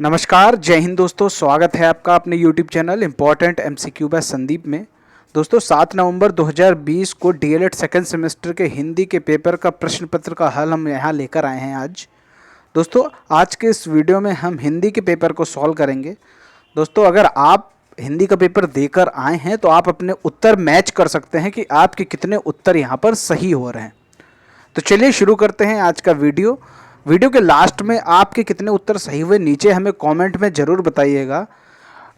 नमस्कार, जय हिंद दोस्तों। स्वागत है आपका अपने YouTube channel important MCQ by Sandeep में। दोस्तों 7 नवंबर 2020 को डीएलएड सेकेंड सेमेस्टर के हिंदी के पेपर का प्रश्न पत्र का हल हम यहाँ लेकर आए हैं आज। दोस्तों आज के इस वीडियो में हम हिंदी के पेपर को सॉल्व करेंगे। दोस्तों अगर आप हिंदी का पेपर देकर आए हैं तो आप अपने उत्तर मैच कर सकते हैं कि आपके कितने उत्तर यहाँ पर सही हो रहे हैं। तो चलिए शुरू करते हैं आज का वीडियो के लास्ट में आपके कितने उत्तर सही हुए नीचे हमें कमेंट में ज़रूर बताइएगा।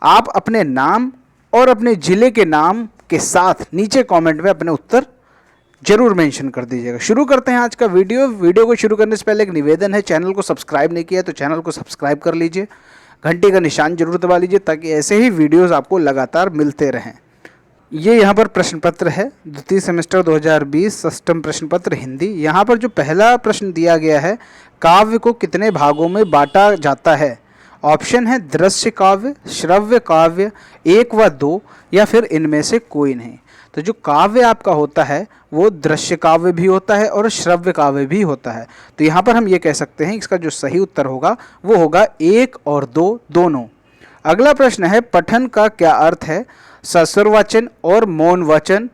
आप अपने नाम और अपने ज़िले के नाम के साथ नीचे कमेंट में अपने उत्तर जरूर मेंशन कर दीजिएगा। शुरू करते हैं आज का वीडियो को शुरू करने से पहले एक निवेदन है, चैनल को सब्सक्राइब नहीं किया तो चैनल को सब्सक्राइब कर लीजिए, घंटी का निशान जरूर दबा लीजिए ताकि ऐसे ही वीडियोज़ आपको लगातार मिलते रहें। ये यहाँ पर प्रश्न पत्र है, द्वितीय सेमेस्टर 2020 षष्ठम प्रश्न पत्र हिंदी। यहाँ पर जो पहला प्रश्न दिया गया है, काव्य को कितने भागों में बांटा जाता है? ऑप्शन है दृश्य काव्य, श्रव्य काव्य, 1 व 2 या फिर इनमें से कोई नहीं। तो जो काव्य आपका होता है वो दृश्य काव्य भी होता है और श्रव्य काव्य भी होता है। तो यहाँ पर हम ये कह सकते हैं इसका जो सही उत्तर होगा वो होगा 1 और 2 दोनों। अगला प्रश्न है, पठन का क्या अर्थ है? सस्वरवाचन और मौन वाचन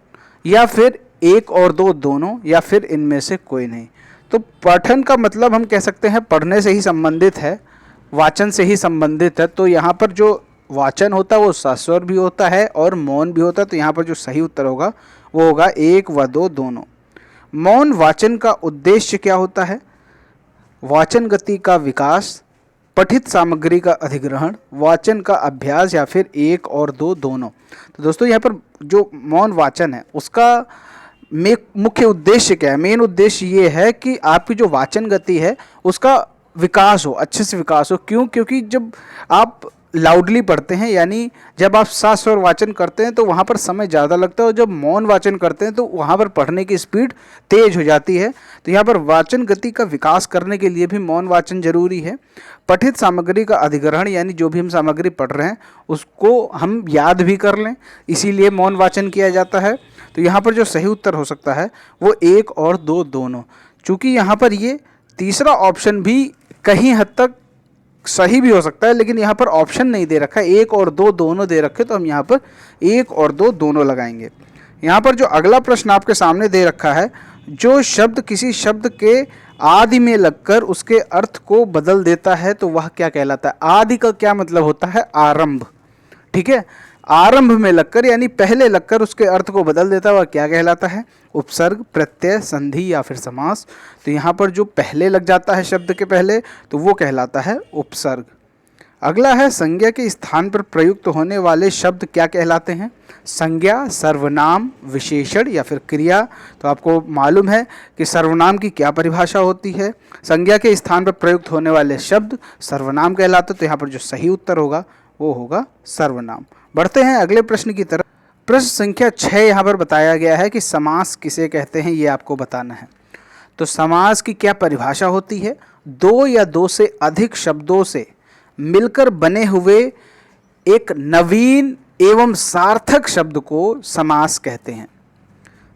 या फिर 1 और 2 दोनों या फिर इनमें से कोई नहीं। तो पठन का मतलब हम कह सकते हैं पढ़ने से ही संबंधित है, वाचन से ही संबंधित है। तो यहाँ पर जो वाचन होता है वो सस्वर भी होता है और मौन भी होता है। तो यहाँ पर जो सही उत्तर होगा वो होगा 1 व 2 दोनों। मौन वाचन का उद्देश्य क्या होता है? वाचन गति का विकास, पठित सामग्री का अधिग्रहण, वाचन का अभ्यास या फिर 1 और 2 दोनों। तो दोस्तों यहाँ पर जो मौन वाचन है उसका मुख्य उद्देश्य क्या है? मेन उद्देश्य ये है कि आपकी जो वाचन गति है उसका विकास हो, अच्छे से विकास हो। क्यों? क्योंकि जब आप लाउडली पढ़ते हैं यानी जब आप सस्वर वाचन करते हैं तो वहाँ पर समय ज़्यादा लगता है और जब मौन वाचन करते हैं तो वहाँ पर पढ़ने की स्पीड तेज हो जाती है। तो यहाँ पर वाचन गति का विकास करने के लिए भी मौन वाचन जरूरी है। पठित सामग्री का अधिग्रहण यानी जो भी हम सामग्री पढ़ रहे हैं उसको हम याद भी कर लें, इसीलिए मौन वाचन किया जाता है। तो यहाँ पर जो सही उत्तर हो सकता है वो 1 और 2 दोनों। चूँकि यहाँ पर ये तीसरा ऑप्शन भी कहीं हद तक सही भी हो सकता है लेकिन यहाँ पर ऑप्शन नहीं दे रखा है, 1 और 2 दोनों दे रखे, तो हम यहाँ पर 1 और 2 दोनों लगाएंगे। यहाँ पर जो अगला प्रश्न आपके सामने दे रखा है, जो शब्द किसी शब्द के आदि में लगकर उसके अर्थ को बदल देता है तो वह क्या कहलाता है? आदि का क्या मतलब होता है? आरंभ। ठीक है, आरंभ में लगकर यानी पहले लगकर उसके अर्थ को बदल देता है वह क्या कहलाता है? उपसर्ग, प्रत्यय, संधि या फिर समास। तो यहाँ पर जो पहले लग जाता है शब्द के पहले तो वो कहलाता है उपसर्ग। अगला है, संज्ञा के स्थान पर प्रयुक्त होने वाले शब्द क्या कहलाते हैं? संज्ञा, सर्वनाम, विशेषण या फिर क्रिया। तो आपको मालूम है कि सर्वनाम की क्या परिभाषा होती है। संज्ञा के स्थान पर प्रयुक्त होने वाले शब्द सर्वनाम कहलाते। तो यहाँ पर जो सही उत्तर होगा वो होगा सर्वनाम। बढ़ते हैं अगले प्रश्न की तरफ। प्रश्न संख्या 6 यहाँ पर बताया गया है कि समास किसे कहते हैं, ये आपको बताना है। तो समास की क्या परिभाषा होती है? 2 या 2 से अधिक शब्दों से मिलकर बने हुए एक नवीन एवं सार्थक शब्द को समास कहते हैं।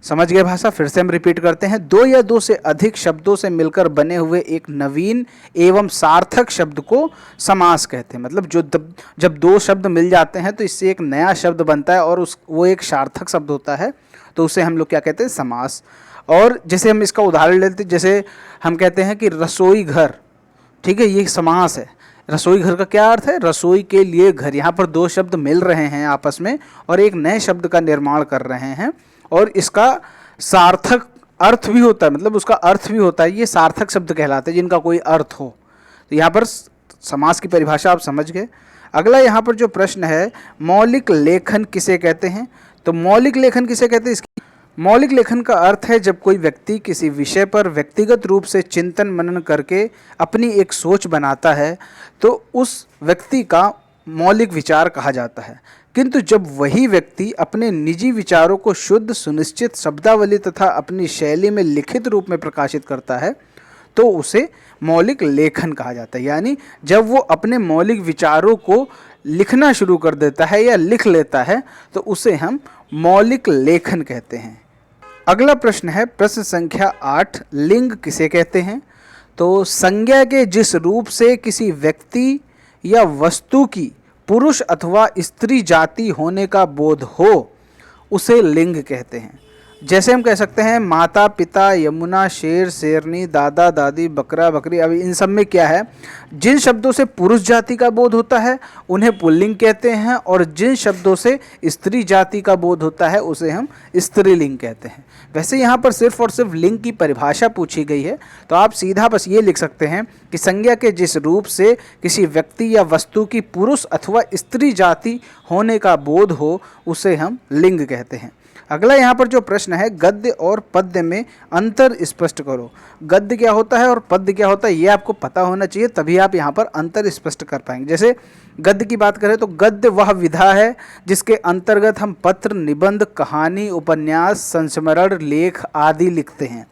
समझ गए भाषा? फिर से हम रिपीट करते हैं, 2 या 2 से अधिक शब्दों से मिलकर बने हुए एक नवीन एवं सार्थक शब्द को समास कहते हैं। मतलब जब 2 शब्द मिल जाते हैं तो इससे एक नया शब्द बनता है और वो एक सार्थक शब्द होता है, तो उसे हम लोग क्या कहते हैं? समास। और जैसे हम इसका उदाहरण लेते हैं, जैसे हम कहते हैं कि रसोई घर, ठीक है, ये समास है। रसोई घर का क्या अर्थ है? रसोई के लिए घर। यहाँ पर 2 शब्द मिल रहे हैं आपस में और एक नए शब्द का निर्माण कर रहे हैं और इसका सार्थक अर्थ भी होता है, मतलब उसका अर्थ भी होता है। ये सार्थक शब्द कहलाते हैं जिनका कोई अर्थ हो। तो यहाँ पर समास की परिभाषा आप समझ गए। अगला यहाँ पर जो प्रश्न है, मौलिक लेखन किसे कहते हैं? तो मौलिक लेखन किसे कहते हैं? इसकी मौलिक लेखन का अर्थ है जब कोई व्यक्ति किसी विषय पर व्यक्तिगत रूप से चिंतन मनन करके अपनी एक सोच बनाता है तो उस व्यक्ति का मौलिक विचार कहा जाता है। किंतु जब वही व्यक्ति अपने निजी विचारों को शुद्ध, सुनिश्चित शब्दावली तथा अपनी शैली में लिखित रूप में प्रकाशित करता है तो उसे मौलिक लेखन कहा जाता है। यानी जब वो अपने मौलिक विचारों को लिखना शुरू कर देता है या लिख लेता है तो उसे हम मौलिक लेखन कहते हैं। अगला प्रश्न है, प्रश्न संख्या 8, लिंग किसे कहते हैं? तो संज्ञा के जिस रूप से किसी व्यक्ति या वस्तु की पुरुष अथवा स्त्री जाति होने का बोध हो उसे लिंग कहते हैं। जैसे हम कह सकते हैं माता पिता, यमुना, शेर शेरनी, दादा दादी, बकरा बकरी। अब इन सब में क्या है, जिन शब्दों से पुरुष जाति का बोध होता है उन्हें पुल्लिंग कहते हैं, और जिन शब्दों से स्त्री जाति का बोध होता है उसे हम स्त्रीलिंग कहते हैं। वैसे यहाँ पर सिर्फ और सिर्फ लिंग की परिभाषा पूछी गई है, तो आप सीधा बस ये लिख सकते हैं कि संज्ञा के जिस रूप से किसी व्यक्ति या वस्तु की पुरुष अथवा स्त्री जाति होने का बोध हो उसे हम लिंग कहते हैं। अगला यहाँ पर जो प्रश्न है, गद्य और पद्य में अंतर स्पष्ट करो। गद्य क्या होता है और पद्य क्या होता है ये आपको पता होना चाहिए, तभी आप यहाँ पर अंतर स्पष्ट कर पाएंगे। जैसे गद्य की बात करें तो गद्य वह विधा है जिसके अंतर्गत हम पत्र, निबंध, कहानी, उपन्यास, संस्मरण, लेख आदि लिखते हैं।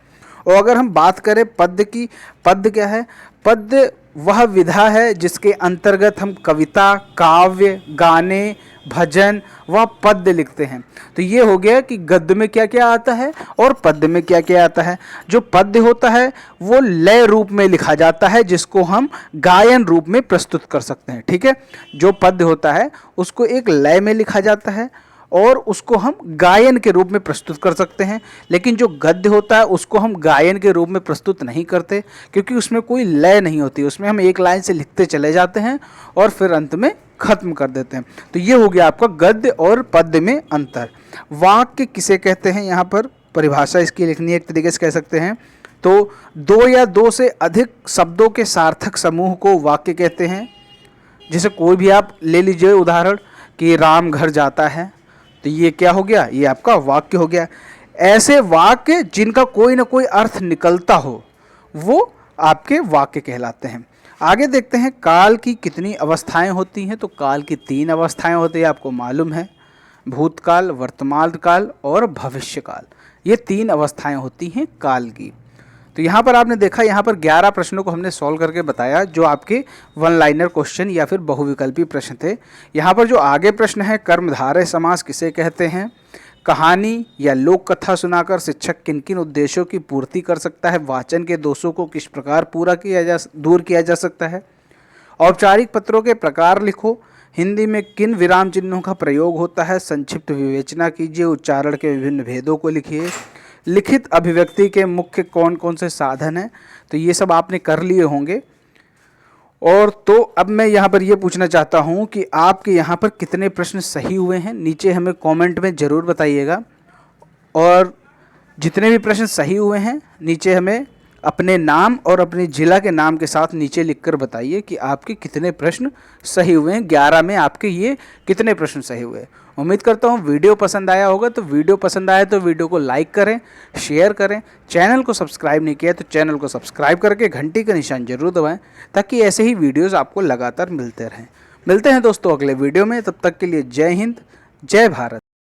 और अगर हम बात करें पद्य की, पद्य क्या है? पद्य वह विधा है जिसके अंतर्गत हम कविता, काव्य, गाने, भजन व पद्य लिखते हैं। तो ये हो गया कि गद्य में क्या क्या आता है और पद्य में क्या क्या आता है। जो पद्य होता है वो लय रूप में लिखा जाता है जिसको हम गायन रूप में प्रस्तुत कर सकते हैं। ठीक है, जो पद्य होता है उसको एक लय में लिखा जाता है और उसको हम गायन के रूप में प्रस्तुत कर सकते हैं। लेकिन जो गद्य होता है उसको हम गायन के रूप में प्रस्तुत नहीं करते, क्योंकि उसमें कोई लय नहीं होती। उसमें हम एक लाइन से लिखते चले जाते हैं और फिर अंत में खत्म कर देते हैं। तो ये हो गया आपका गद्य और पद्य में अंतर। वाक्य किसे कहते हैं, यहाँ पर परिभाषा इसकी लिखनी है, एक तरीके से कह सकते हैं तो दो या दो से अधिक शब्दों के सार्थक समूह को वाक्य कहते हैं। जैसे कोई भी आप ले लीजिए उदाहरण कि राम घर जाता है, तो ये क्या हो गया, ये आपका वाक्य हो गया। ऐसे वाक्य जिनका कोई ना कोई अर्थ निकलता हो वो आपके वाक्य कहलाते हैं। आगे देखते हैं काल की कितनी अवस्थाएं होती हैं। तो काल की 3 अवस्थाएं होती हैं, आपको मालूम है, भूतकाल, वर्तमान काल और भविष्य काल। ये 3 अवस्थाएं होती हैं काल की। तो यहाँ पर आपने देखा, यहाँ पर 11 प्रश्नों को हमने सॉल्व करके बताया जो आपके वन लाइनर क्वेश्चन या फिर बहुविकल्पी प्रश्न थे। यहाँ पर जो आगे प्रश्न है, कर्मधारय समास किसे कहते हैं, कहानी या लोक कथा सुनाकर शिक्षक किन किन उद्देश्यों की पूर्ति कर सकता है, वाचन के दोषों को किस प्रकार दूर किया जा सकता है, औपचारिक पत्रों के प्रकार लिखो, हिंदी में किन विराम चिन्हों का प्रयोग होता है, संक्षिप्त विवेचना कीजिए, उच्चारण के विभिन्न भेदों को लिखिए, लिखित अभिव्यक्ति के मुख्य कौन कौन से साधन हैं। तो ये सब आपने कर लिए होंगे। और तो अब मैं यहाँ पर ये पूछना चाहता हूँ कि आपके यहाँ पर कितने प्रश्न सही हुए हैं, नीचे हमें कमेंट में ज़रूर बताइएगा। और जितने भी प्रश्न सही हुए हैं नीचे हमें अपने नाम और अपने ज़िला के नाम के साथ नीचे लिखकर बताइए कि आपके कितने प्रश्न सही हुए हैं। 11 में आपके ये कितने प्रश्न सही हुए। उम्मीद करता हूँ वीडियो पसंद आया होगा। तो वीडियो पसंद आया तो वीडियो को लाइक करें, शेयर करें। चैनल को सब्सक्राइब नहीं किया तो चैनल को सब्सक्राइब करके घंटी का निशान जरूर दबाएं, ताकि ऐसे ही वीडियोज़ आपको लगातार मिलते रहें। मिलते हैं दोस्तों अगले वीडियो में, तब तक के लिए जय हिंद, जय भारत।